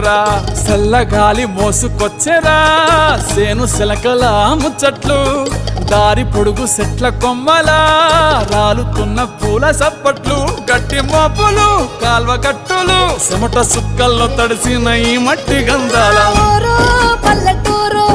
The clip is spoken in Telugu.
పల్లెటూరా చల్లగాలి మోసుకొచ్చెరా సేను శిలకల ముచ్చట్లు దారి పొడుగు చెట్ల కొమ్మలా రాలుతున్న పూల సప్పట్లు గట్టి మోపులు కాల్వ గట్టులు చెమట సుక్కల్లో తడిసిన ఈ మట్టి గంధాల పల్లెటూరు